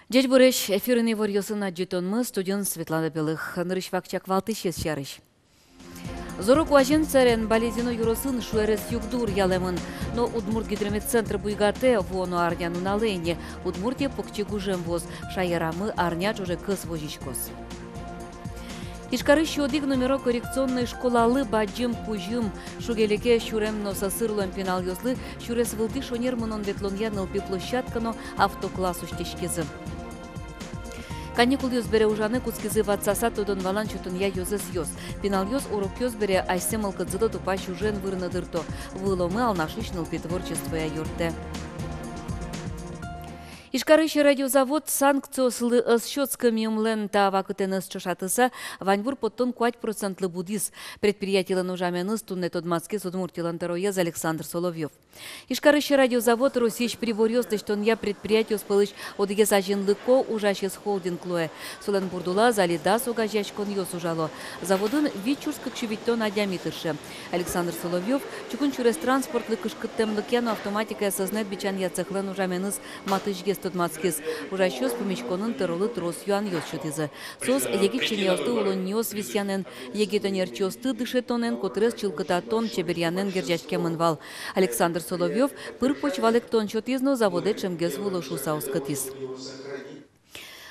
Дядь Буреш, эфирный варьосына джетонмы, студент Светлана Белых, нырышвакчак валтышес шарыш. Зорок важен царен болезину юросын шуэрес югдур ялемын, но Удмурт гидрометцентр буйгате воно арняну налейне, Удмуртия покчегужем воз, шайерамы арняч уже кыс возичкос. Ишкары щодик номеро коррекционной школалы баджим кужим, шугелеке щурем носа сырлуем пенал йозлы, щурес вылды шонермынон ветлонья нылпи площадкано автокласс уштешкизы. Каникул йозбере ужаны куцкизы ватсаса тодон валан чутунья йозес йоз. Пенал йоз урок йозбере айсемал кадзыда тупащ ужен вырнадырто. Выломы алнашыш нылпи творчество я юрте. Ишкарышы радиозавод санкциясылы счетскими умлен та вакытеныз чошатыса ваньбур поттон 5% будис. Предприятиялы нужаменыз туннет одмацке судмуртилан тароез Александр Соловьев. Ишкарышы радиозавод Росич приворёстыч тонья предприятие спылыч одыгес ажинлыко ужащес холдинг луэ. Солен бурдула залида сугажачкон йос ужало. Заводын вичурскак шевиттон адямитыршы. Александр Соловьев чукун чурес транспортлы кышкыттемлыкяну автоматика сознает бичан яцехлен ужаменыз матыжгес Мацкис уже щас помещконын тырылы трос юан йосчутызы. Соз еги чиньосты улон ньос висянен, еги тонерчосты дышетонен, котрес чилкытатон чеберянен герджачке мынвал. Александр Соловьев пырпоч валек тончотизно заводе чемгез вулошу саускатис.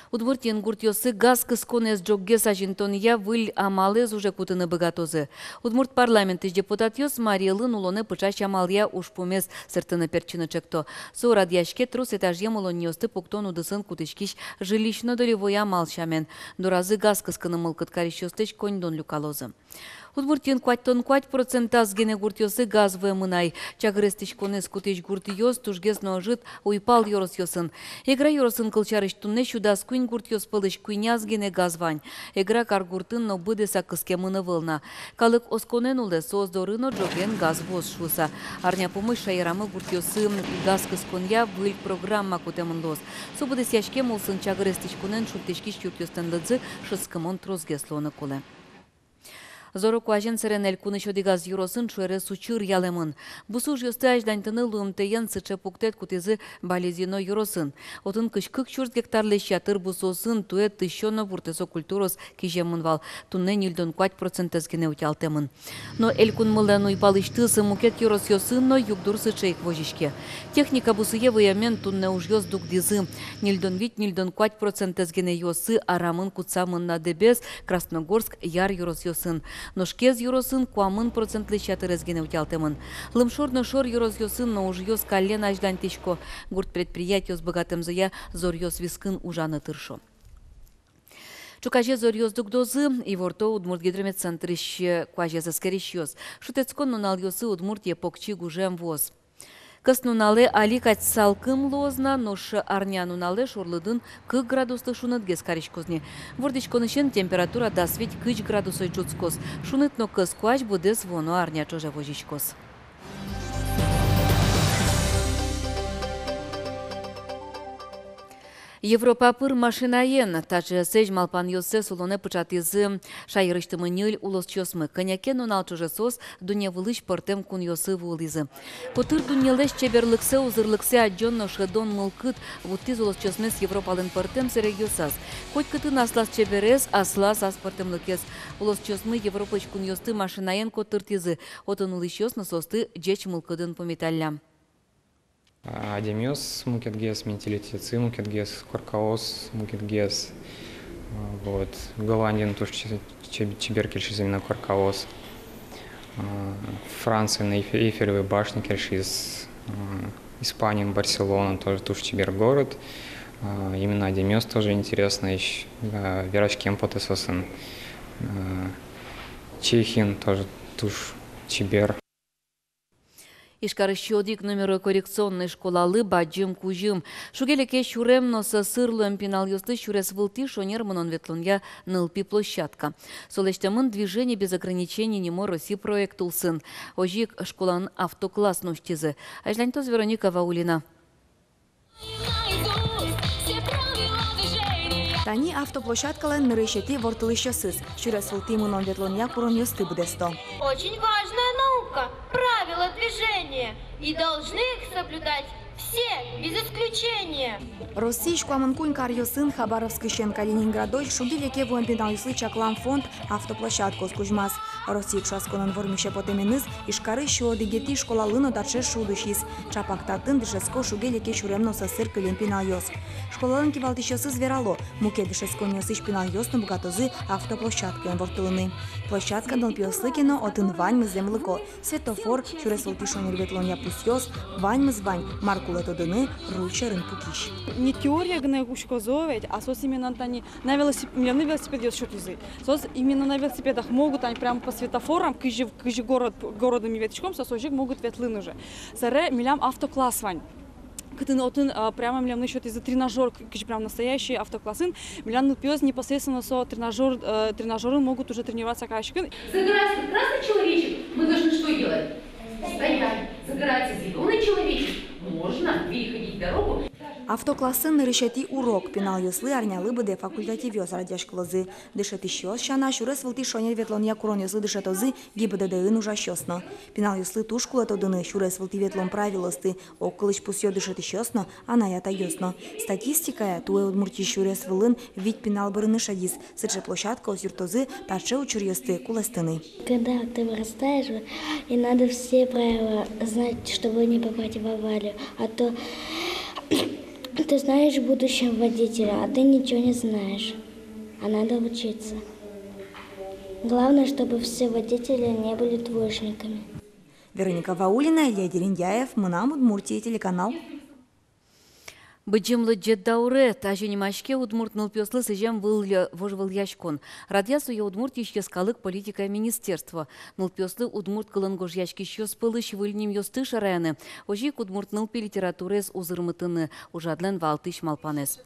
Удмуртин гуртьосы газ кысконез джоггес ажинтонья выль амалез уже кутыны богатозы. Удмурт парламент депутат йос Мариялын улоны пычач амалия ушпумез сыртыны перчины чекто. Сорад яшке трус этажьем улоньосты пуктон удысын кутышкиш жилищно-долевой амалшамен. Дуразы газ кыскыны мылкыт карищостыч коньдон люкалозы. Удмуртин 5% азгене гуртьосы газвы мынай. Чагрестыч конез кутыч гуртьос тужгез ножит уйпал йорос йосын. Игра йоросын кылчарыш тунне шудас куин гуртьос пылыш куинязгене газвань. Игра кар гуртын но быдеса кыске мыны вылна. Калык осконен уле создорыно джоген газ воз шуса. Арня помыш шайрамы гуртьосы газ кысконья выль программа кутемын лоз. Собыдес яшке молсын чагрестыч конен шутышкиш чуртьостен лыдзы шыскымон трозгеслоны коле. Зорок важен сыренель кунышоди газ юросын шуэре сучыр ялемын. Бусуж йосты аждантыны луымтыен сычы пуктет кутезы болезино юросын. Отын кышкык чурт гектарлы шатыр бусосын туэт тыщоно вуртесо культурос кижемын вал. Тунне нильдон 5% сгене утялтемын. Но элькун мылдану и палыштысы мукет юрос йосын, но югдур сычейк вожишке. Техника бусые выямен тунне уж йос дугдизы. Нильдон вид нильдон 5% сгене йосы арамын куцамын на дебес Красногорск яр юрос йосын. Ношкез юросын куамын процентлы чатырезгене утялтемын. Лымшорно шор юрос йосын, но уж йос каллен аждантишко. Гурт предприятие с богатым зая зор йос вискын ужаны тыршо. Чукаже зор йос дугдозы и ворто Удмурт гидрометцентрищ куаже заскерищ йос. Шутецкон нунал йосы Удмуртия покчи гужем воз. Кыс нунале аликать салкым лозна, нош арня нунале шорлыдын 40 градуслы шунытгес каришкозне. Вордичконышен температура дасвить 40 градусой чуцкос. Шунытно кыс куач будес воно арня чоже вожичкос. Европа пыр машинаен, тачы сэж малпан йосе сулоне пычатызы шайрыштымы нюль улос чосмы. Коньякен унал чуже сос дуне вылыш портем кун йосы вулизы. Потыр дунелеш чеберлыксе узырлыксе аджонно шедон мылкыт вутиз улос чосмес Европалын портем серег йосас. Хоть кытын аслас чеберес, аслас ас портемлыкес. Улос чосмы Европыч кун йосты машинаен котыртизы. Отын улыш йос насосты джеч мылкыдын помиталлям. Адемиос мукетгес, ментилитицы мукетгес, коркаос мукетгес. Вот. В Голландии тоже чеберкельшиз именно коркаос. Франция на Эйфелевой башне кельшиз. Испания, Барселона тоже туш чебер город. Именно Адемиос тоже интересно. Верачкем потесосын. Чехин тоже туш чебер. Ишкарыщодик номеры коррекционной школалы баджим кужим. Шугелеке щурем носа сырлуем пенал йосты щурес вылти шонер мынон ветлунья нылпи площадка. Солештемын движение без ограничений немо России проект улсын. Ожик школан автокласс нуштизы. Ажлянтоз Вероника Ваулина. Тани автоплощадкален нырышети вортылыщосыз. Щурес вылти мынон ветлунья пурон йосты будесто. Очень важная наука. Правила движения. и должны их соблюдать все, без исключения. Россия шкламанкунь карьосын Хабаровский щен Калининградой шугилеке вуэмпинал юслы чаклам фонд автоплощадку скужмас. Россия шасконан вормище потеминыз ишкары шуодигети школалыно даче шудушис. Чапактатын дышеско шугилеке шуремно сосыр кылемпинал йос. Школалын кивалтищосы зверало. Муке дышеско нёсыш пинал йосно богатозы автоплощадки вортылыны. Площадка долпиослы кино отын ваньмы землыко. Светофор шуресолтишонер ветлоня пусьос. Ваньмы звань. Маркулетодыны ручерын пукиш. Не теория гне кучкозовить, а сос именно они на велосипед идет что тузы. Сос именно на велосипедах могут они прямо по светофорам, кыжи городом веточком, сосочек могут ветлын уже. Заре милям автокласс вань. Прямо милям насчет из-за тренажер, прям настоящий автоклассын, милям пьёс непосредственно со тренажеры могут уже тренироваться качкин. Загорается красный человечек, мы должны что делать? Стоять. Загорается зеленый человечек, можно переходить дорогу. Автоклассын решети урок пинал юслы арнялы быде факультатив ёс радяшкылызы. Дышети щёс шана шурес вылти шонер ветлон якурон ёслы дышетозы гибддын ужа щёсно. Пинал юслы тушкулетодыны шурес вылти ветлон правилосты околыч пусё дышети щёсно, ана ята ёсно. Статистикая туэ удмурти шурес вылын вид пинал бырыны шадис. Сыче площадка осюртозы таче учур ёсты кулестыны. Когда ты вырастаешь, и надо все правила знать, чтобы не попасть в аварию, а то ты знаешь будущего водителя, а ты ничего не знаешь, а надо учиться. Главное, чтобы все водители не были двоечниками. Вероника Ваулина, Илья Дерендяев, Мынам Удмуртия, телеканал. Быджимлы джеддауре, таженимашке удмурт нылпёслы сыжем вожвыл яшкон. Радиасу я удмурт еще скалык политика министерства. Нылпёслы удмурт кылынгож яшки щёс пылыш выльним ёсты шараяны. Ожик удмурт нылпи литературез узырмытыны, ужадлен валтыш малпанес.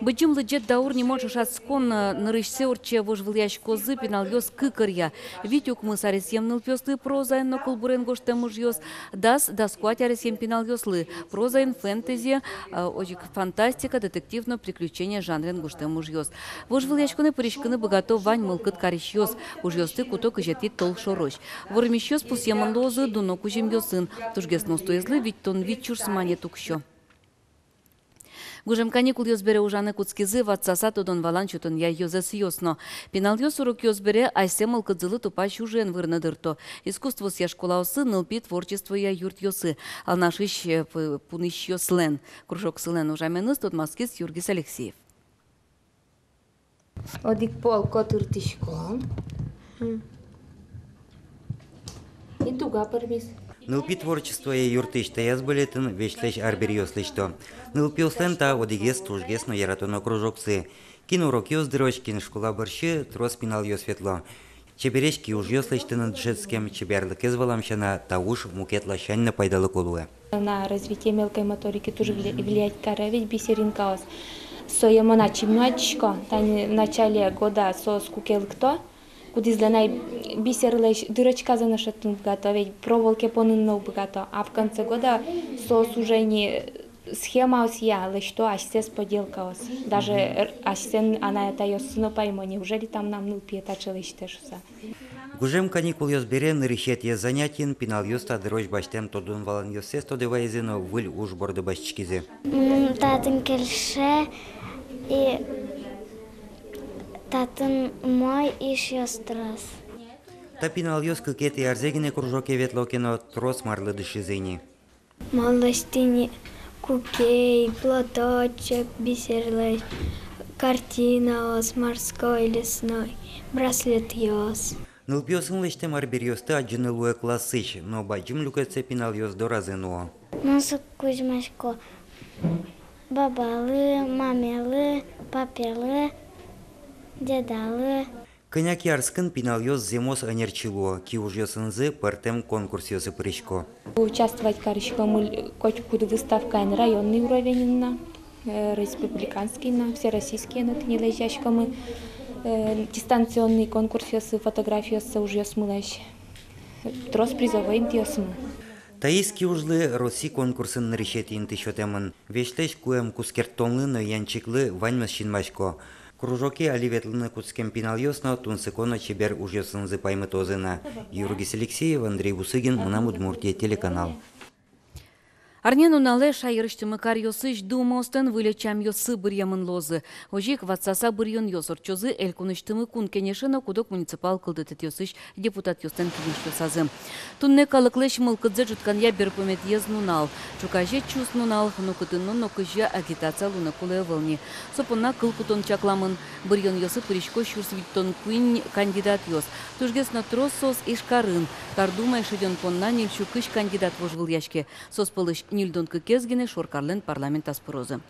Быджимлы джеддаур не можешь отскон нарышсе урче вожвыл яшкозы пинал ёс кыкырья. Витюк мы саресем нылпёслы прозаен но кулбурен гоштем уж ёс. Дас скуать аресем пинал ёслы. Прозаен фэнтези, фантастика, детективно приключения жанрен гуштем ужьёс. Вожвыл яшконы паришканы богато вань мылкыт карищёс. Ужьёсты куток ижетит тол шороч. Вормищёс пусеман лозы дуно кужем ёсын. Тужгес ностоезлы вить тон вить чурсмане тукщо. Гужем каникул ёсбере ужаны куцкизы ватсаса тодон валан чутон я ёзес ёсно. Пинал ёсурок ёсбере айсемал кыдзылы тупаш ужен вырнадырто. Искусство с яшколаусы нылпи творчество я юрт ёсы. Ал нашищ пуныш ёслен. Кружок сылен ужаменыз тот маскис Юргис Алексеев. Одик пол котыртишко. И туга пармис. Нылпи творчество и юртыш таяз болетін вешлеш арберьёслышто. Нылпи ослента одигес тужгес но яратоно кружоксы. Кинурок ёс дырочкин школа борщи трос пинал ё светло. Чеберешки уж ёслыштын джетским чебярлык изваламщана тауш мукетлащань на пайдалы колуэ. На развитие мелкой моторики тоже влияет кара, ведь бисеринка. Соемона чимночко, в начале года со скукелкто. Кудизленай бисерлеш дырочка за нашатун готовить, проволоки понынно богато, а в конце года сос уже не схема осъяла, что асес поделка ос. Даже асен она это ёсно поймо, неужели там нам нылпи это челыштешуса. Гужем каникул ёсберен решет я занятин пинал ёста дырож баштем тодун валан ёсес то девайзено выль уж борды башчкизе. Татын кельше и татын мой иш ёстрас. Та пинал ёс кылкети арзегине кружоке ветлокино трос марлы дышизыни. Малостыни кукей, платочек, бисерлеш, картина ос, морской, лесной, браслет ёс. Нылпиосын лештем арберьёсты аджынылуэ классыч, но баджим люкэце пинал ёс доразынуо. Мансук Кузьмашко, бабалы, мамелы, папелы, дедалы. Коняк ярскын пинал ёс земос анерчилуо, ки уж ёсынзы партем конкурс ёсы прыщко. Участвовать короче мы куда выставка на районный уровень, на республиканский, на всероссийские, на книлежащика мы дистанционный конкурс ёсы фотографии ёсы уже ёсмылащ. Трос призовой ёсмы. Таиски ужлы Росси конкурсын решетин тышотемын. Вештеш куэм кускертонлы но янчиклы ваньмас шинмашко. Кружоки оливетлыны куцкем пинал ёсно тунсыконо чебер уж ёсынзы паймы тозына. Юргис Алексеев, Андрей Бусыгин, Мынам Удмуртия, телеканал. Арнен унале шайырыштымы кар йосыш думостен вылечам йосы бұрьямын лозы. Ожик ватсаса бұрьон йосорчозы элькуныштымы кун кенешіна кудок муниципал кылдытыт йосыш депутат йостен килиш йосазы. Тунне калыклеш мылкыдзе жуткан я берпомет ез нунал. Чукаже чус нунал нукытынно нокыжя агитация луна куле вылни. Сопына кылкутон чакламын бұрьон йосы пыришко шурсвиттон куин кандидат йос. Тужгес на тросос ишкарын. Кардума шеден понна нильчукыш кандидат вожвыл яшке. Соспылыш Нильдонкы кезгене шоркарлен парламент аспорозы.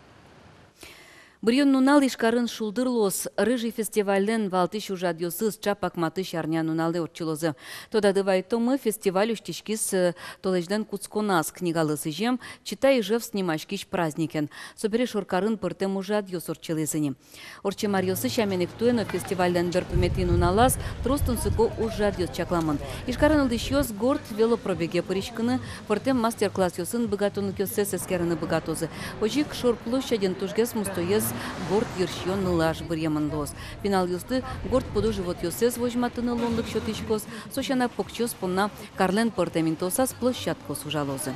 Бұрьон нунал ишкарын шулдырлос рыжий фестивальден валтыш ужадьосыз чапак матыш арня нунале отчылозы. Тода дывайтомы фестиваль уштишкис толежден куцконас книгалысы жем, читай жев снимашкиш праздникен. Собере шоркарын пыртем ужадьос орчылызыни. Орче марьосы шаменектуено фестивальден берпымети нуналас тростун сыко ужадьос чакламын. Ишкарын ылдышьос горд велопробеге пыришкыны, пыртем мастер-класс йосын быгатонук йосы сескерыны быгатозы. Ожик шор площаден тужгес мустоез горд ершьон нылаш бұрьямын лоз. Финал юсты горд поду живот йосез вожматыны лондык шотичкос, сошана покчос понна Карлен портеминтосас площадкос ужалозы.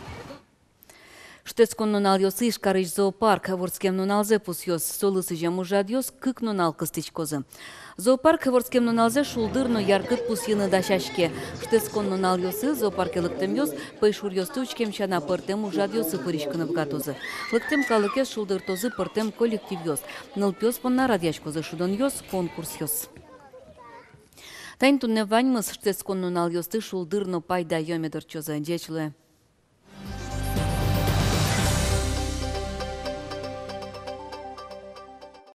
Штецкон нунал йосы ишкарыш зоопарк, ворскем нуналзе пус йос, солысы жам ужад йос, кык нунал кыстичкозы. Зоопарк ворскем нуналзе шулдырно яркыт пус йыны дашашке. Штецкон нунал йосы, зоопарке лыктем йос, пайшур йосты учкем чана пыртем ужад йосы пыришкыны бгатозы. Лыктем калыкес шулдыртозы пыртем коллектив йос. Ныл пёс понна радяшкозы шудон йос, конкурс йос. Тайн тунне ваньмыз штецкон нунал йосты шулдырно пайда йомедыр чозы, дечлуе.